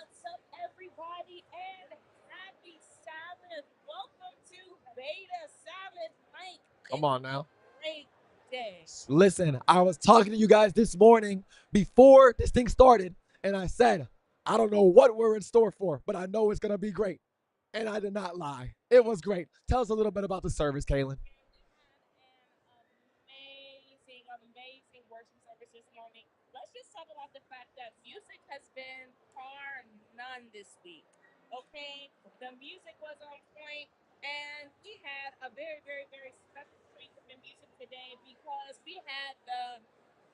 What's up, everybody, and happy Sabbath. Welcome to Beta Sabbath, Mike. Come It's on a now. great day. Listen, I was talking to you guys this morning before this thing started, and I said, I don't know what we're in store for, but I know it's going to be great. And I did not lie. It was great. Tell us a little bit about the service, Kaylin. We had an amazing worship service this morning. Let's just talk about the fact that music has been far none this week. Okay, the music was on point, and we had a very, very, very special treat with the music today because we had the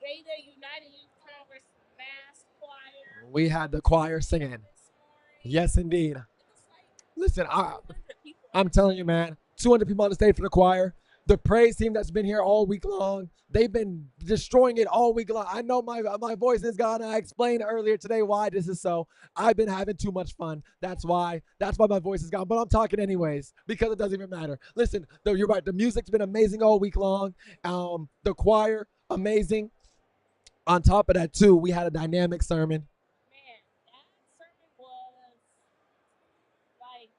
Beta United Youth Congress Mass Choir We had the choir singing singing. this morning. Yes, indeed. It was like Listen, 200 people on I'm the telling you, stage. man, 200 people on the stage for the choir. The praise team that's been here all week long, they've been destroying it all week long. I know my voice is gone. I explained earlier today why this is so. I've been having too much fun. That's why. That's why my voice is gone. But I'm talking anyways because it doesn't even matter. Listen, though you're right. The music's been amazing all week long. The choir amazing. On top of that, too, we had a dynamic sermon. Man, that sermon was like,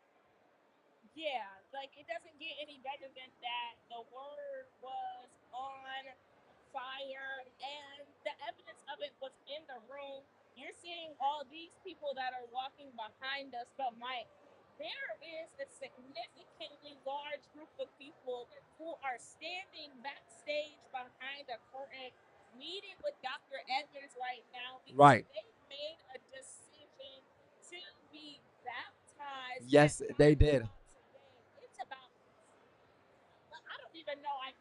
yeah, like it doesn't get any better than that. The word was on fire, and the evidence of it was in the room. You're seeing all these people that are walking behind us, but Mike, there is a significantly large group of people who are standing backstage behind a curtain, meeting with Dr. Edmonds right now because Right. they made a decision to be baptized. And Yes, my they did. God, today it's about, I don't even know. I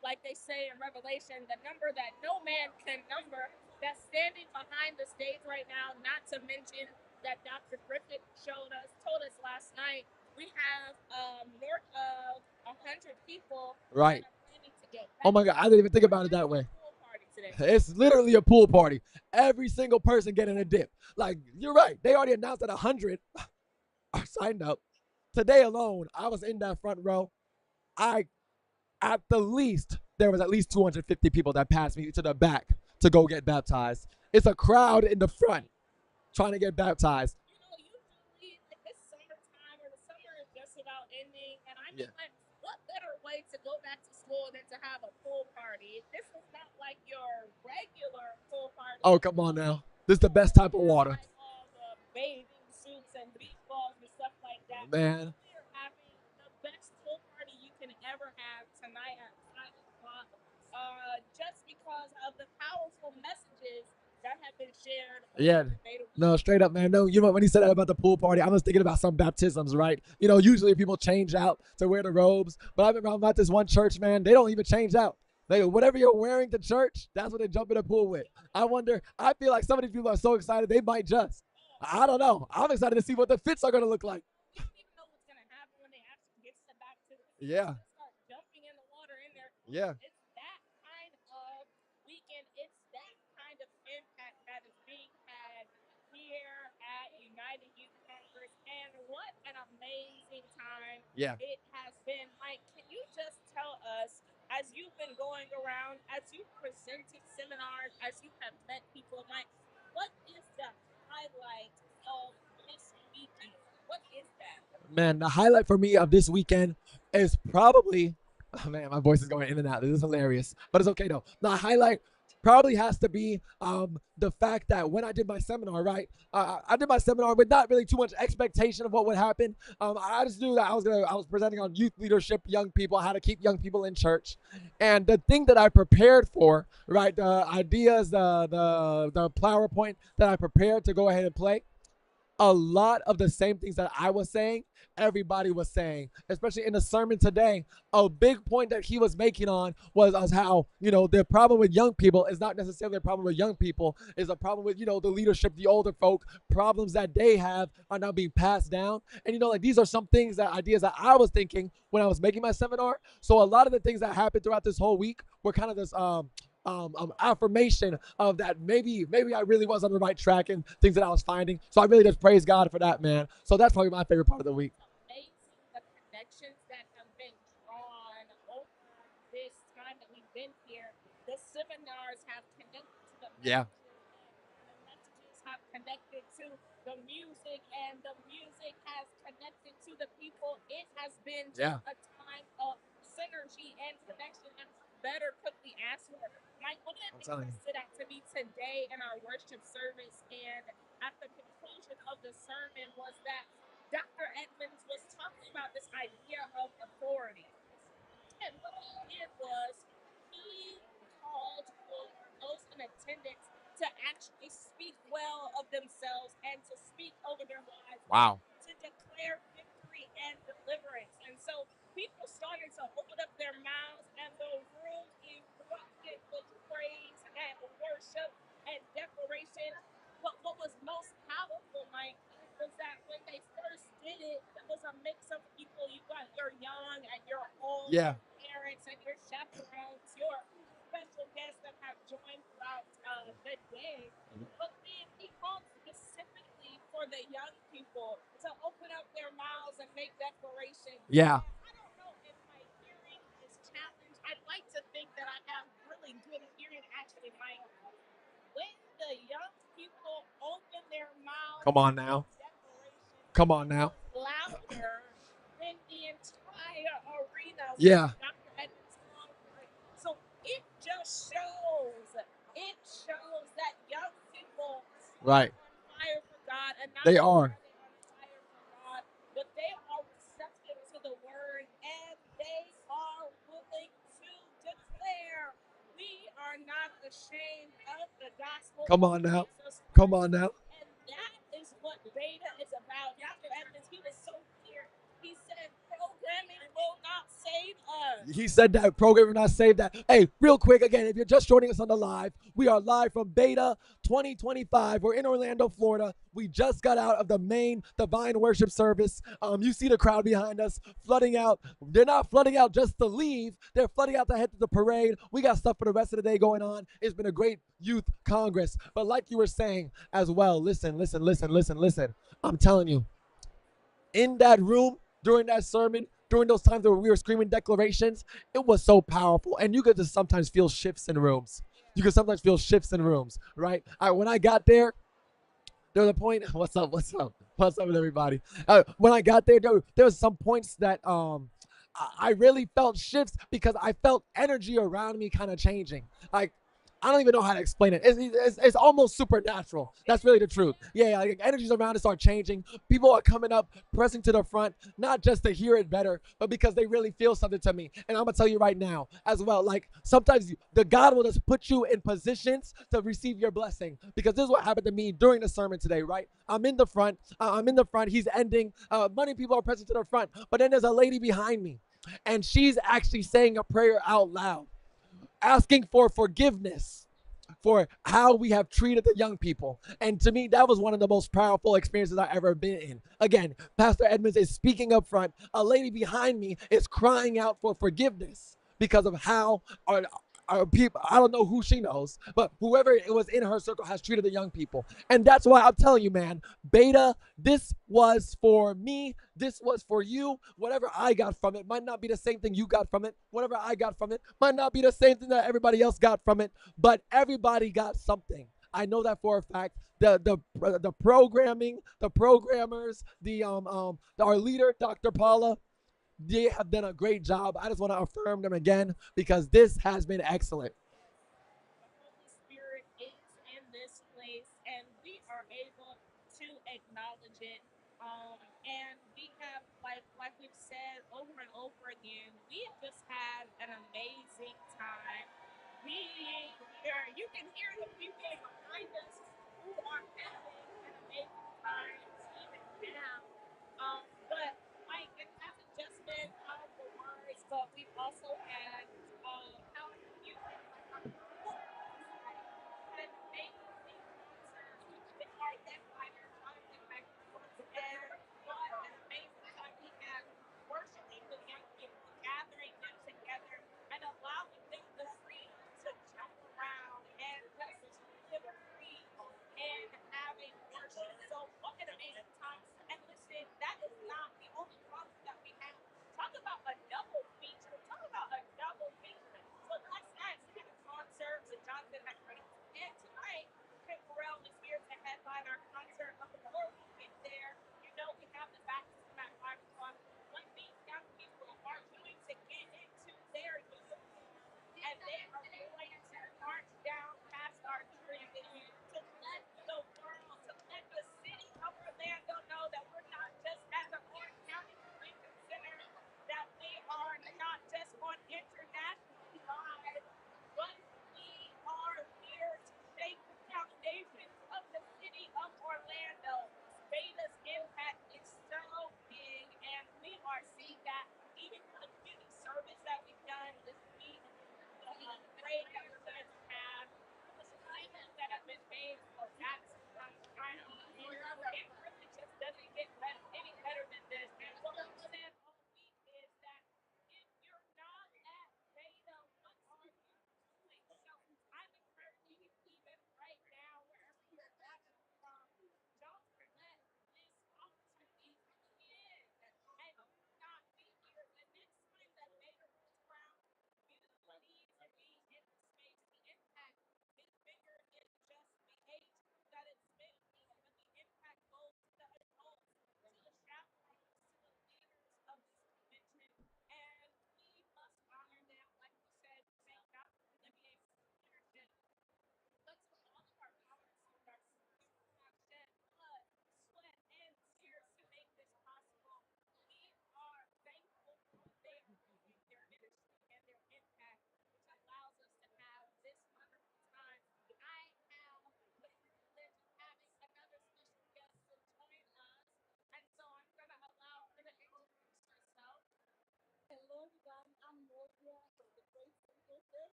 like they say in Revelation, the number that no man can number. That's standing behind the stage right now. Not to mention that Dr. Griffith told us last night. We have north of 100 people that Right. are planning to get Oh my God, I didn't baptized. even think We're about it that having a way. pool party today. It's literally a pool party. Every single person getting a dip. Like, you're right. They already announced that 100 are signed up. Today alone, I was in that front row. I, at the least, there was at least 250 people that passed me to the back to go get baptized. It's a crowd in the front trying to get baptized. Usually like this summertime or the summer is just about ending, and I Yeah. mean, like, what better way to go back to school than to have a pool party? This is not like your regular pool party. Oh, come on now. This is the You best don't type of have water. like all the bathing suits and beach balls and stuff like that. Man, We are having the best pool party you can ever have tonight at 5 o'clock. Just because of the powerful messages that have been shared yeah. about the Beta Week. No, straight up, man. No, you know when he said that about the pool party, I was thinking about some baptisms, right? Usually people change out to wear the robes, but I've been around about this one church, man. They don't even change out. They whatever you're wearing to church, that's what they jump in the pool with. I wonder. I feel like some of these people are so excited they might just. I don't know. I'm excited to see what the fits are gonna look like. You don't even know what's gonna happen when they actually get to the baptism. People Yeah, just start jumping in the water in their yeah. clothes. It's that kind of weekend. It's that kind of impact that is being had here at United Youth Congress. And what an amazing time Yeah. it has been. Mike, can you just tell us, as you've been going around, as you've presented seminars, as you have met people, Mike, what is the highlight of this weekend? What is that? Man, the highlight for me of this weekend is probably, oh man, my voice is going in and out. This is hilarious, but it's okay though. The highlight probably has to be the fact that when I did my seminar, right, I did my seminar with not really too much expectation of what would happen. I just knew that I was presenting on youth leadership, young people, how to keep young people in church, and the thing that I prepared for, right, the ideas, the PowerPoint that I prepared to go ahead and play a lot of the same things that I was saying, everybody was saying, especially in the sermon today. A big point that he was making on was how, the problem with young people is not necessarily a problem with young people, is a problem with, the leadership, the older folk, problems that they have are now being passed down. And, like these are some things ideas that I was thinking when I was making my seminar. So a lot of the things that happened throughout this whole week were kind of this affirmation of that maybe I really was on the right track and things that I was finding. So I really just praise God for that, man. So that's probably my favorite part of the week. Amazing the connections that have been drawn over this time that we've been here. The seminars have connected to the Yeah. messages, and the messages have connected to the music, and the music has connected to the people. It has been just Yeah, a time of synergy and connection, and better could we ask for? Mike, one of the I'm things telling that you. stood out to me today in our worship service and at the conclusion of the sermon was that Dr. Edmonds was talking about this idea of authority. And what he did was he called for those in attendance to actually speak well of themselves and to speak over their lives and Wow. to declare victory and deliverance. And so people started to open up their mouths, and the room erupted with praise and worship and declaration. But what was most powerful, Mike, was that when they first did it, it was a mix of people. You got your young and your old, Yeah. your parents and your chaperones, your special guests that have joined throughout the day. But then he called specifically for the young people to open up their mouths and make declarations. Yeah. And I don't know if my hearing is challenged. I'd like to think that I have really good hearing, actually, Mike. When the young people opened their mouths Come on and now. made declarations, Come on it now. was louder than the entire arena when Yeah. Dr. Edmonds called for it. So it shows that young people are Right. on fire for God, and not They only are. are they on fire for God, but they are receptive to the word, and they are willing to declare we are not ashamed of the gospel Come of on now. Jesus Come Christ. on now. And that is what beta is about. Dr. Edmonds, he was so clear. He said, programming will not save He us. said that program will not save that. Hey, real quick again, if you're just joining us on the live, we are live from Beta 2025. We're in Orlando, Florida. We just got out of the main divine worship service. You see the crowd behind us flooding out. They're not flooding out just to leave. They're flooding out to head to the parade. We got stuff for the rest of the day going on. It's been a great youth congress. But like you were saying as well, listen, listen, listen, listen, listen. I'm telling you, in that room during that sermon, during those times where we were screaming declarations, it was so powerful. And you could just sometimes feel shifts in rooms. You could sometimes feel shifts in rooms, right? When I got there was a point. What's up? What's up? What's up with everybody? When I got there was some points that I really felt shifts because I felt energy around me kind of changing. Like I don't even know how to explain it. It's almost supernatural. That's really the truth. Yeah, like energies around us are changing. People are coming up, pressing to the front, not just to hear it better, but because they really feel something to me. And I'm gonna tell you right now as well. Like sometimes the God will just put you in positions to receive your blessing. Because this is what happened to me during the sermon today. Right, I'm in the front. I'm in the front. He's ending. Many people are pressing to the front, but then there's a lady behind me, and she's actually saying a prayer out loud, asking for forgiveness for how we have treated the young people. And to me, that was one of the most powerful experiences I've ever been in. Again, Pastor Edmonds is speaking up front. A lady behind me is crying out for forgiveness because of how our people, I don't know who she knows, but whoever it was in her circle has treated the young people. And that's why I'm telling you, man, Beta, this was for me. This was for you. Whatever I got from it might not be the same thing you got from it. Whatever I got from it might not be the same thing that everybody else got from it, but everybody got something. I know that for a fact. The programming, the programmers, our leader, Dr. Paula, they have done a great job. I just want to affirm them again because this has been excellent. The Holy Spirit is in this place, and we are able to acknowledge it. And we have, like we've said over and over again, we have just had an amazing time being here. You can hear the people behind us who are having an amazing time even now. But Mike, it hasn't just been powerful words, but we've also had powerful music, like our performance today. Had an amazing concert. We've been our headliner, Jonathan McReynolds, and what an amazing time we had worshiping with young people, gathering them together, and allowing them the freedom to jump around and just live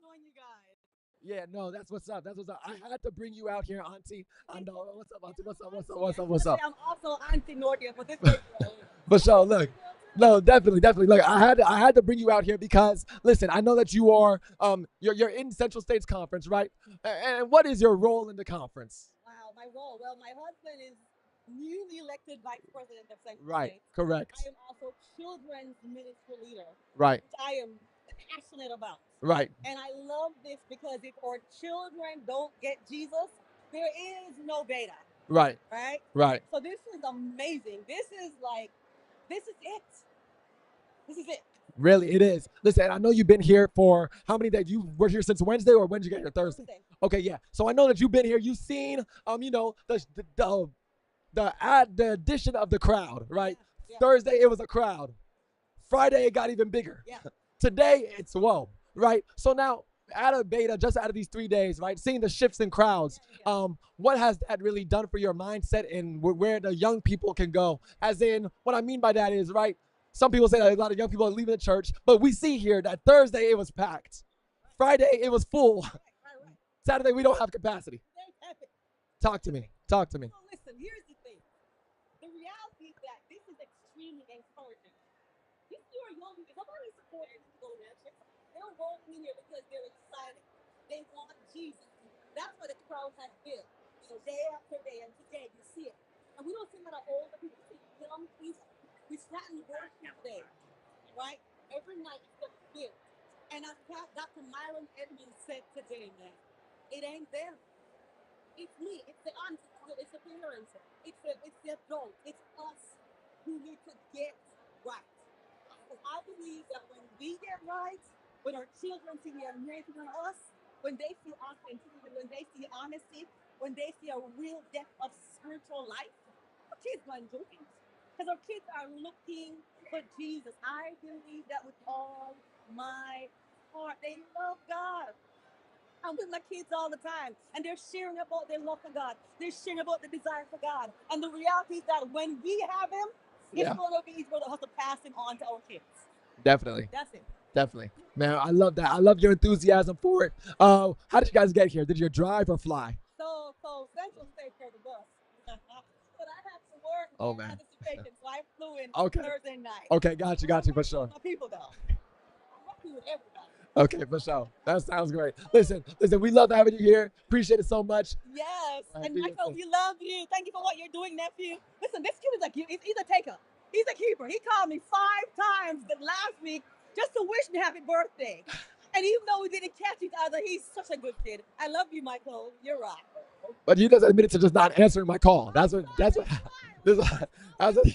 Join you guys. Yeah, no, that's what's up. That's what's up. I had to bring you out here, Auntie. I know. What's up, Auntie? What's up? What's up? What's up? What's up? I'm also Auntie Nordia, but this is For sure. Look, no, definitely, definitely. Look, I had to bring you out here because listen, I know that you are you're in Central States Conference, right? And what is your role in the conference? wow, my role. Well, my husband is newly elected vice president of Central Right. States. I Correct. am also children's ministry leader, Right. which I am passionate about. Right. And I love this because if our children don't get Jesus, there is no beta, Right. right? Right. So this is amazing. This is it. This is it. Really, it is. Listen, I know you've been here for how many days? You were here since Wednesday, or when did you get here? Thursday. Thursday. Okay, yeah. So I know that you've been here. You've seen, the addition of the crowd, right? Yeah. Thursday it was a crowd. Friday it got even bigger. Yeah. Today it's whoa, right? So now out of beta, just out of these 3 days, right? Seeing the shifts in crowds, what has that really done for your mindset and where the young people can go? As in, what I mean by that is, right? Some people say that a lot of young people are leaving the church, but we see here that Thursday it was packed, Friday it was full, Right. Saturday we don't have capacity. Today's epic. Talk to me. Talk to me. So listen, here's the thing. The reality is that this is extremely encouraging. These two are young people. Somebody supported to go there. They're rolling in here because they're excited. They want Jesus. That's what the crowd has been. So day after day, and today you see it. And we don't see a lot of older people, we see young people. We sat in worship today, right? Every night it's gonna build. And as Dr. Myron Edmonds said today, man, it ain't them. It's me. It's the auntie. It's the parents. It's the adult. It's us who need to get right. Because I believe that when we get right, when our children see the anointing on us, when they see authenticity, when they see honesty, when they see a real depth of spiritual life, our kids going to do things. Because our kids are looking for Jesus. I believe that with all my heart. They love God. I'm with my kids all the time, and they're sharing about their love for God. They're sharing about the desire for God. And the reality is that when we have Him, it's Yeah, going to be easy for us to pass Him on to our kids. definitely. That's it. Definitely. Man, I love that. I love your enthusiasm for it. How did you guys get here? Did you drive or fly? So Central State for the bus. But I had to work Oh and man. anticipation, so I flew in Okay. Thursday night. Okay, got you for sure. My people though, I'm working with everybody. Okay, for sure. That sounds great. Listen, we love having you here. Appreciate it so much. Yes, All right, and do your Michael, thing. we love you. Thank you for what you're doing, nephew. Listen, this kid is like he's a taker. He's a keeper. He called me 5 times the last week just to wish me happy birthday. And even though we didn't catch each other, he's such a good kid. I love you, Michael. You're right. But you just admitted to just not answering my call. That's what this that's what I love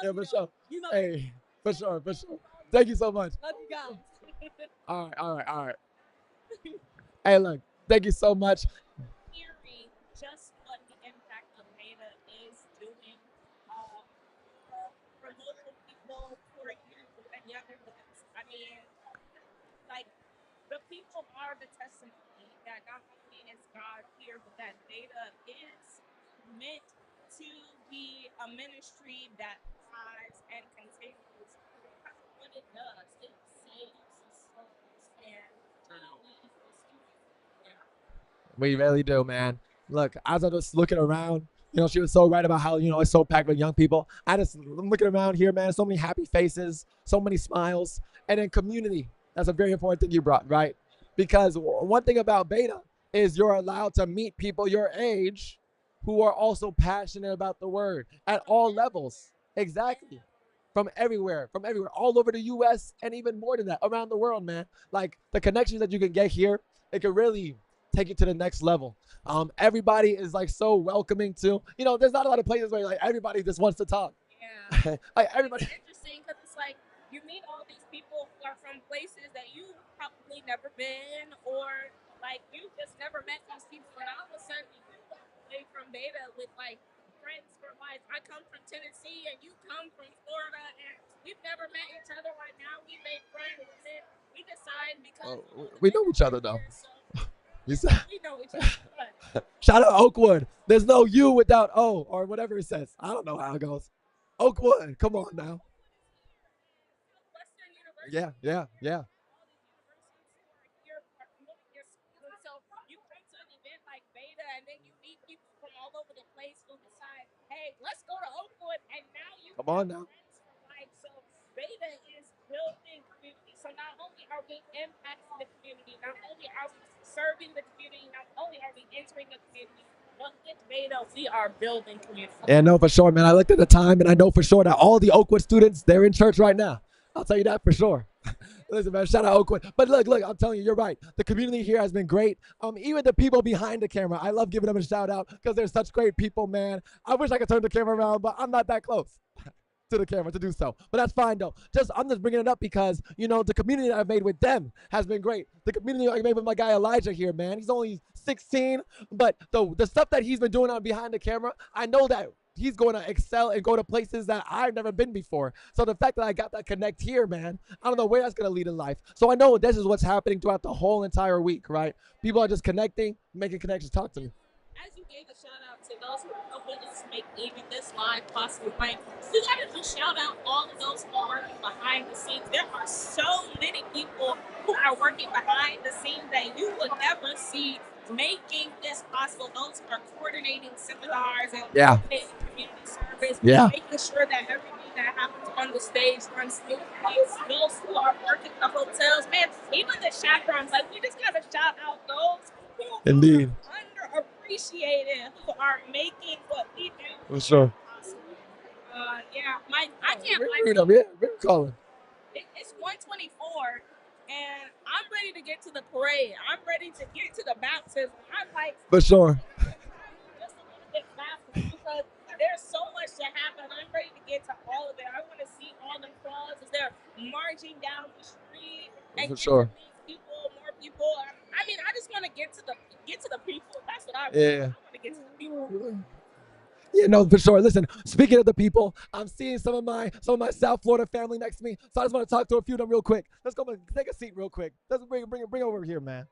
yeah, you, for though. sure. You know, Hey, for sure, for sure. Thank you so much. love you guys. All right. Hey, look, thank you so much. Hearing just what the impact of data is doing uh, for local people who are youth and younger ones. I mean, like the people are the testimony that not only is God here, but that data is meant to be a ministry that thrives and continues because of what it does. It saves souls and leads the students. Yeah. We really do, man. Look, as I was looking around, she was so right about how, it's so packed with young people. I'm looking around here, man, so many happy faces, so many smiles, and then community. That's a very important thing you brought, right? Because one thing about beta is you're allowed to meet people your age who are also passionate about the word at all levels. Exactly. From everywhere, all over the US and even more than that, around the world, man. Like the connections that you can get here, it can really take you to the next level. Everybody is like so welcoming to, there's not a lot of places where like everybody just wants to talk. Yeah. Like It's everybody. interesting because it's like you meet all these people who are from places that you probably never been, or like you just never met these people, and all of a sudden you walk away from Beta with like friends for life. I come from Tennessee, and you come from Florida, and we've never met each other. Right now, we made friends, and then we decide because the We know Beta each are other though. here, so You said, we know each other. But shout out Oakwood. There's no U without O or whatever it says. I don't know how it goes. Oakwood, come on now. Southwestern University, Yeah. and then you meet people from all over the place who decide, hey, let's go to Oakwood, and now you Come have on now. friends for life. So Beta is building community. So not only are we impacting the community, not only are we serving the community, not only are we entering the community, but with Beta, we are building community. Yeah, no, for sure, man. I looked at the time, and I know for sure that all the Oakwood students, they're in church right now. I'll tell you that for sure. Listen, man, shout out Oakwood. But look, I'm telling you, you're right. The community here has been great. Even the people behind the camera, I love giving them a shout out because they're such great people, man. I wish I could turn the camera around, but I'm not that close to the camera to do so. But that's fine though. I'm just bringing it up because the community that I've made with them has been great. The community I made with my guy Elijah here, man. He's only 16, but the stuff that he's been doing on behind the camera, I know that he's going to excel and go to places that I've never been before. So the fact that I got that connect here, man, I don't know where that's going to lead in life. So I know this is what's happening throughout the whole entire week, right? People are just connecting, making connections. Talk to me. As you gave a shout out to those who are helping us make even this live possible, right? You gotta just shout out all of those who are working behind the scenes. There are so many people who are working behind the scenes that you would never see making this possible. Those who are coordinating seminars and Yeah. coordinating community service, Yeah. making sure that everything that happens on the stage runs smoothly. Those who are working the hotels, man, even the chaperones, like we just gotta shout out those who Indeed. are underappreciated, who are making what we do For sure. possible. Yeah, I can't Read them, yeah. Read calling. It's 124, and I'm ready to get to the parade. I'm ready to get to the baptism. I'm like, For sure. just a little bit faster because there's so much to happen. I'm ready to get to all of it. I want to see all the crowds as they're marching down the street and For get sure. to meet people, more people. I mean, I just want to get to the people. That's what I want. Yeah. I want to get to the people. Yeah, no, for sure. Listen, speaking of the people, I'm seeing some of my South Florida family next to me. So I just want to talk to a few of them real quick. Let's go take a seat real quick. Let's bring over here, man.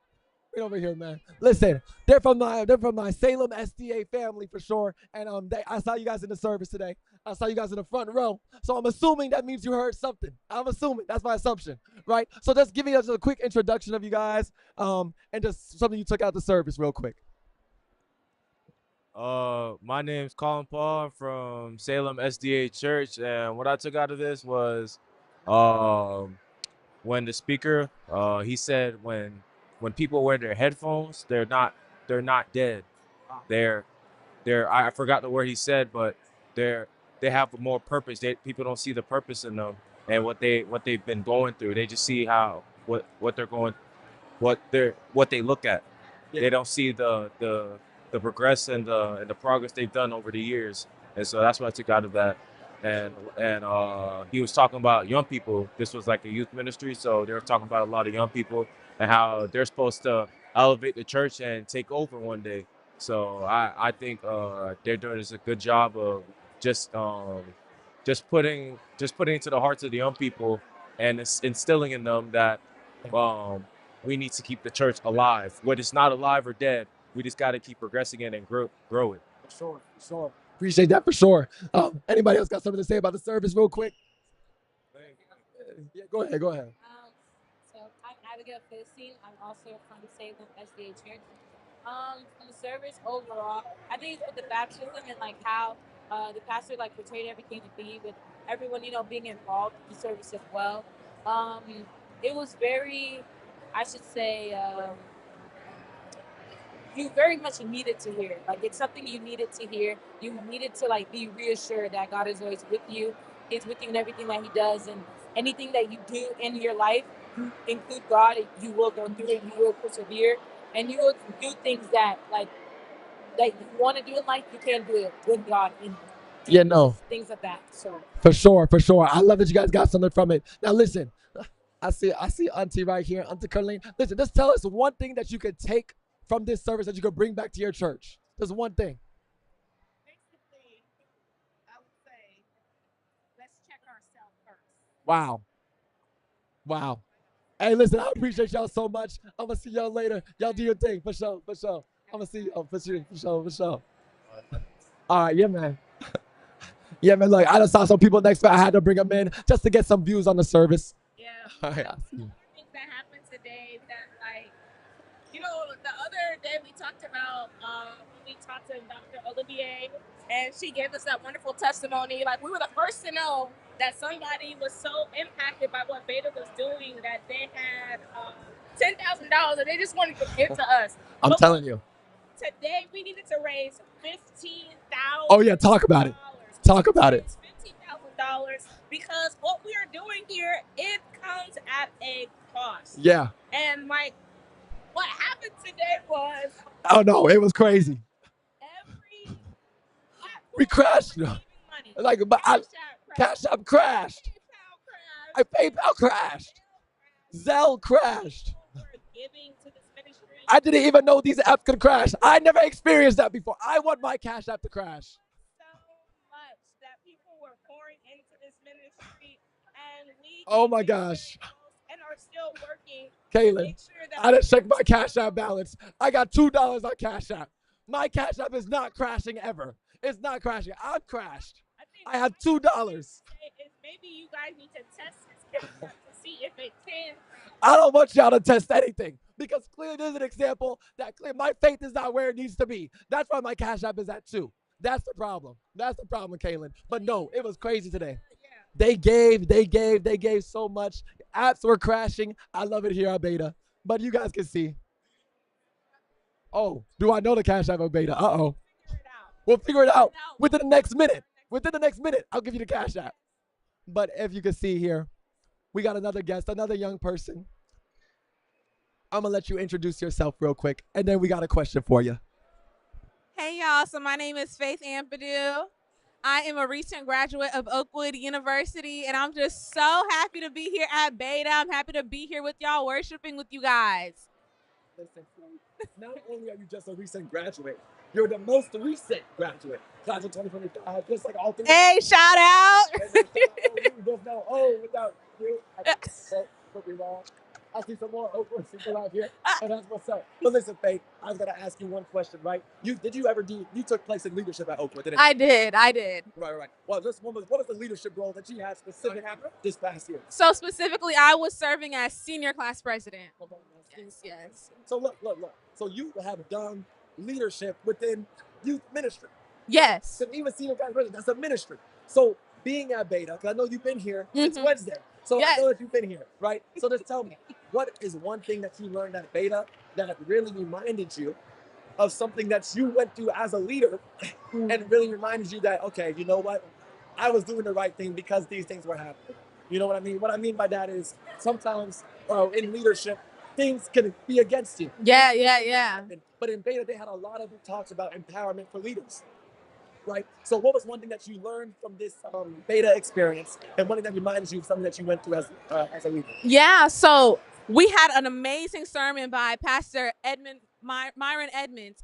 Bring over here, man. Listen, they're from my Salem SDA family for sure. And I saw you guys in the service today. I saw you guys in the front row. So I'm assuming that means you heard something. I'm assuming that's my assumption, right? So just giving us a quick introduction of you guys, and just something you took out the service real quick. My name's Colin Paul from Salem SDA Church, and what I took out of this was, um, when the speaker, he said when people wear their headphones, they're not dead. They're I forgot the word he said, but they're they have more purpose. People don't see the purpose in them and what they've been going through. They just see how what they're going what they look at. Yeah. They don't see the progress and the progress they've done over the years. And so that's what I took out of that. And he was talking about young people. This was like a youth ministry, so they were talking about a lot of young people and how they're supposed to elevate the church and take over one day. So I think they're doing a good job of just um, just putting into the hearts of the young people and instilling in them that um, we need to keep the church alive. Whether it's not alive or dead, we just got to keep progressing it and grow it. For sure, for sure. Appreciate that for sure. Anybody else got something to say about the service real quick? Yeah, go ahead, go ahead. So I'm Abigail Philistine. I'm also from Salem SDA Church. From the service overall, I think with the baptism and like how the pastor like portrayed everything to be with everyone, being involved in the service as well. Um, it was very, I should say, you very much needed to hear. Like it's something you needed to hear. You needed to like be reassured that God is always with you. He's with you in everything that He does, and anything that you do in your life, you include God. And you will go through it. You will persevere, and you will do things that you want to do in life. You can't do it with God in Yeah, no, things of that. So for sure, for sure. I love that you guys got something from it. Now listen, I see Auntie right here, Auntie Carlene. Listen, just tell us one thing that you could take from this service that you could bring back to your church. Just one thing. Basically, I would say, let's check ourselves first. Wow. Wow. Hey, listen, I appreciate y'all so much. I'm gonna see y'all later. Y'all do your thing for sure, for sure. I'm gonna see y'all for sure, for sure, for sure. All right, yeah, man. Yeah, man. Look, I just saw some people next to me. I had to bring them in just to get some views on the service. Yeah. All right, I see. Things that happened today that like the other day we talked about we talked to Dr. Olivier, and she gave us that wonderful testimony. Like, we were the first to know that somebody was so impacted by what Beta was doing that they had $10,000 and they just wanted to give to us. I'm But telling you. today we needed to raise $15,000. Oh yeah, talk about it. Talk about it. $15,000 because what we are doing here, it comes at a cost. Yeah. And Mike, what happened today was, oh no, it was crazy. Every we crashed. Like, but Cash App crashed. PayPal crashed. Zelle crashed. I didn't even know these apps could crash. I never experienced that before. I want my Cash App to crash. So much that people were pouring into this ministry, and we oh my gosh. And are still working. Kaylin, I didn't check my Cash App balance. I got $2 on Cash App. My Cash App is not crashing ever. It's not crashing. I'm crashed. I have $2. Maybe you guys need to test this Cash App to see if it can. I don't want y'all to test anything because clearly there's an example that my faith is not where it needs to be. That's why my Cash App is at 2. That's the problem. That's the problem, Kaylin. But no, it was crazy today. They gave so much. Apps were crashing. I love it here on Beta. But you guys can see. Oh, do I know the Cash App on Beta? Uh-oh. We'll figure it out within the next minute. Within the next minute, I'll give you the Cash App. But if you can see here, we got another guest, another young person. I'm going to let you introduce yourself real quick, and then we got a question for you. Hey, y'all. So my name is Faith Ampadu. I am a recent graduate of Oakwood University, and I'm just so happy to be here at Beta. I'm happy to be here with y'all, worshiping with you guys. Listen, not only are you just a recent graduate, you're the most recent graduate. Class of 2025, just like all three. Hey, shout out. There's no without you. I see some more Oakwood people out here, and that's what's up. But listen, Faith, I was gonna ask you one question, right? You took place in leadership at Oakwood, didn't you? I did. Right. Well, what was the leadership role that you had specifically this past year? So specifically, I was serving as senior class president. Yes. So look. So you have done leadership within youth ministry. Yes. So even senior class president, that's a ministry. So being at Beta, because I know you've been here since Wednesday. So yes. I know that you've been here, right? So just tell me, what is one thing that you learned at Beta that really reminded you of something that you went through as a leader and really reminded you that, okay, you know what? I was doing the right thing because these things were happening. You know what I mean? What I mean by that is sometimes in leadership, things can be against you. Yeah. But in Beta, they had a lot of talks about empowerment for leaders. Right. So what was one thing that you learned from this Beta experience, and one thing that reminds you of something that you went through as a leader? Yeah. So we had an amazing sermon by Pastor Myron Edmonds.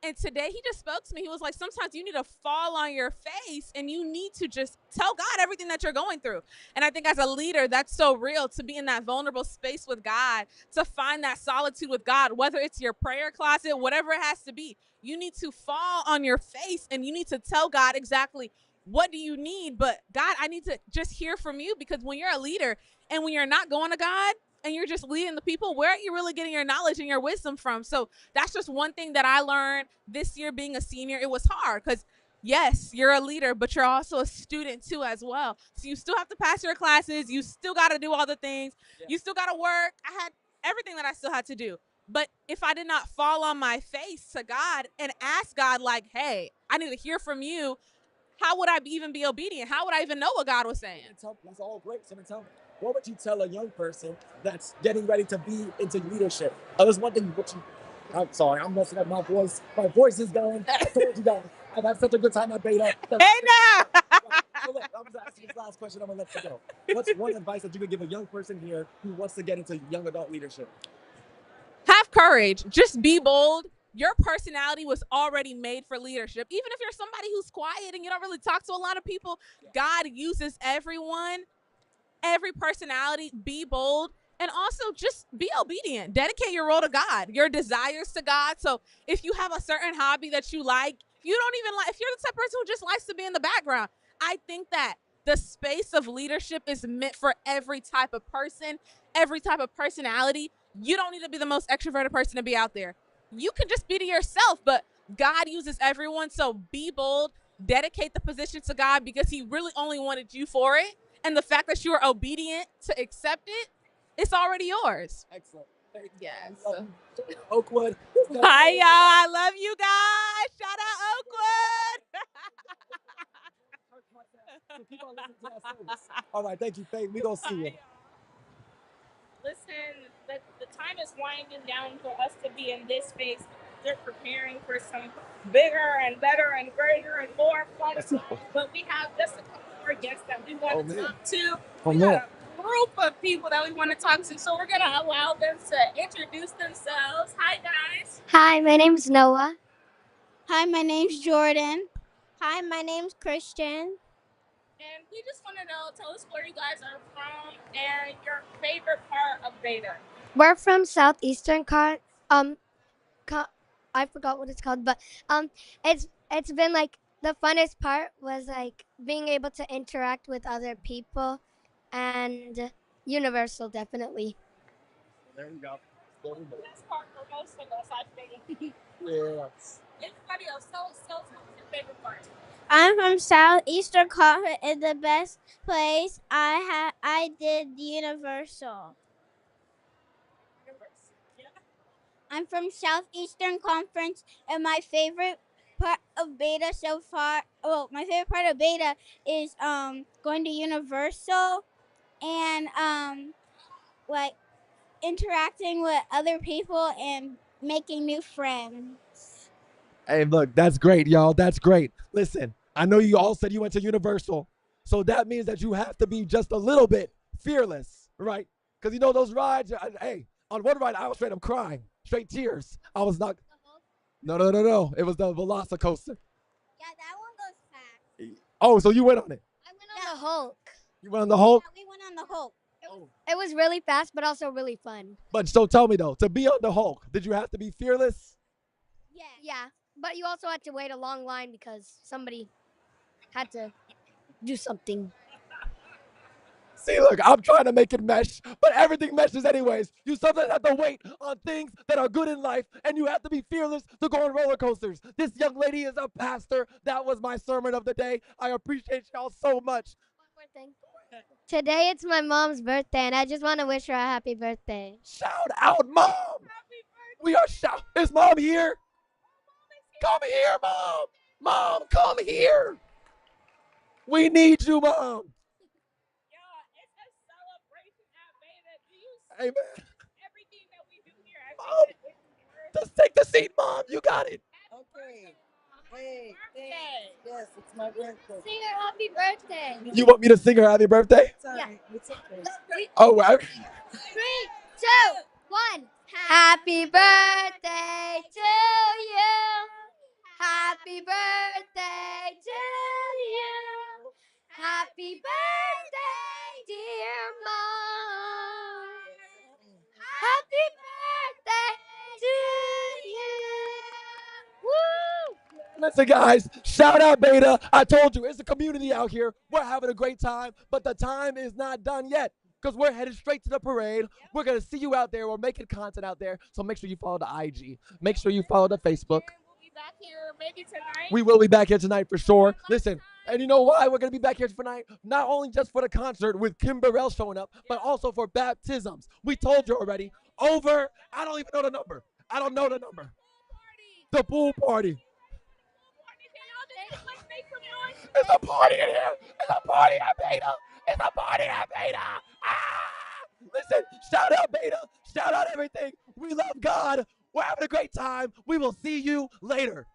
And today he just spoke to me. He was like, sometimes you need to fall on your face and you need to just tell God everything that you're going through. And I think as a leader, that's so real, to be in that vulnerable space with God, to find that solitude with God, whether it's your prayer closet, whatever it has to be. You need to fall on your face and you need to tell God exactly what do you need. But God, I need to just hear from you, because when you're a leader and when you're not going to God, and you're just leading the people, where are you really getting your knowledge and your wisdom from? So that's just one thing that I learned this year being a senior. It was hard because, yes, you're a leader, but you're also a student too as well. So you still have to pass your classes. You still got to do all the things. Yeah. You still got to work. I had everything that I still had to do. But if I did not fall on my face to God and ask God, like, hey, I need to hear from you, how would I even be obedient? How would I even know what God was saying? That's all great. So tell me, what would you tell a young person that's getting ready to be into leadership? There's one thing I'm sorry, I'm messing up my voice. My voice is going. I told you guys, I've had such a good time at Beta. Hey, now! So look, I'm going to ask you this last question. I'm going to let you go. What's one advice that you could give a young person here who wants to get into young adult leadership? Have courage. Just be bold. Your personality was already made for leadership. Even if you're somebody who's quiet and you don't really talk to a lot of people, God uses everyone. Every personality. Be bold, and also just be obedient. Dedicate your role to God, your desires to God. So if you have a certain hobby that you like, if you're the type of person who just likes to be in the background, I think that the space of leadership is meant for every type of person, every type of personality. You don't need to be the most extroverted person to be out there. You can just be to yourself, but God uses everyone, so be bold, dedicate the position to God because He really only wanted you for it. And the fact that you are obedient to accept it, it's already yours. Excellent. Yes. Oakwood. Hi, y'all. I love you guys. Shout out Oakwood. All right, thank you, Faith. We gonna see you. Listen, the time is winding down for us to be in this space. They're preparing for some bigger and better and greater and more fun stuff. But we have just a couple more guests that we want to talk to. We got a group of people that we want to talk to. So we're going to allow them to introduce themselves. Hi, guys. Hi, my name's Noah. Hi, my name's Jordan. Hi, my name's Christian. And we just want to know, tell us where you guys are from and your favorite part of Beta. We're from Southeastern I forgot what it's called, but it's been like the funnest part was like being able to interact with other people, and Universal definitely. There we go. The best part for most of us, I think. Yes. Everybody else, tell us what's your favorite part. I'm from Southeastern Conference. It's the best place. I did Universal. Yeah. I'm from Southeastern Conference, and my favorite part of Beta so far. Well, my favorite part of Beta is going to Universal and like interacting with other people and making new friends. Hey, look, that's great, y'all. That's great. Listen, I know you all said you went to Universal, so that means that you have to be just a little bit fearless, right? Because you know those rides. Hey, on one ride, I was straight up crying, straight tears. I was not. No. It was the Velocicoaster. Yeah, that one goes fast. Oh, so you went on it? I went on the Hulk. You went on the Hulk? Yeah, we went on the Hulk. It was really fast, but also really fun. But so tell me though, to be on the Hulk, did you have to be fearless? Yeah, but you also had to wait a long line because somebody had to do something. See, look, I'm trying to make it mesh, but everything meshes anyways. You sometimes have to wait on things that are good in life, and you have to be fearless to go on roller coasters. This young lady is a pastor. That was my sermon of the day. I appreciate y'all so much. One more thing. Today it's my mom's birthday, and I just want to wish her a happy birthday. Shout out, Mom! We are shout. Is Mom here? Come here, Mom! Mom, come here! We need you, Mom! It's a celebration at Beta. Do you see Amen. everything that we do here at Mom, Beta? just take the seat, Mom. You got it. Okay. Hey, Birthday. yes, it's my birthday. Sing her happy birthday. You want me to sing her happy birthday? Sorry, it's okay. Oh, wow. 3, 2, 1. Happy birthday to you. Happy birthday to you. Happy birthday, dear mom. Happy birthday to you. Woo! Listen, guys, shout out Beta. I told you, it's a community out here. We're having a great time, but the time is not done yet because we're headed straight to the parade. We're going to see you out there. We're making content out there. So make sure you follow the IG. Make sure you follow the Facebook. We'll be back here maybe tonight. We will be back here tonight for sure. Listen, and you know why we're going to be back here tonight? Not only just for the concert with Kim Burrell showing up, but also for baptisms. We told you already. Over, I don't even know the number. I don't know the number. The pool party. It's a party in here. It's a party at Beta. It's a party at Beta. Ah! Listen, shout out Beta. Shout out everything. We love God. We're having a great time. We will see you later.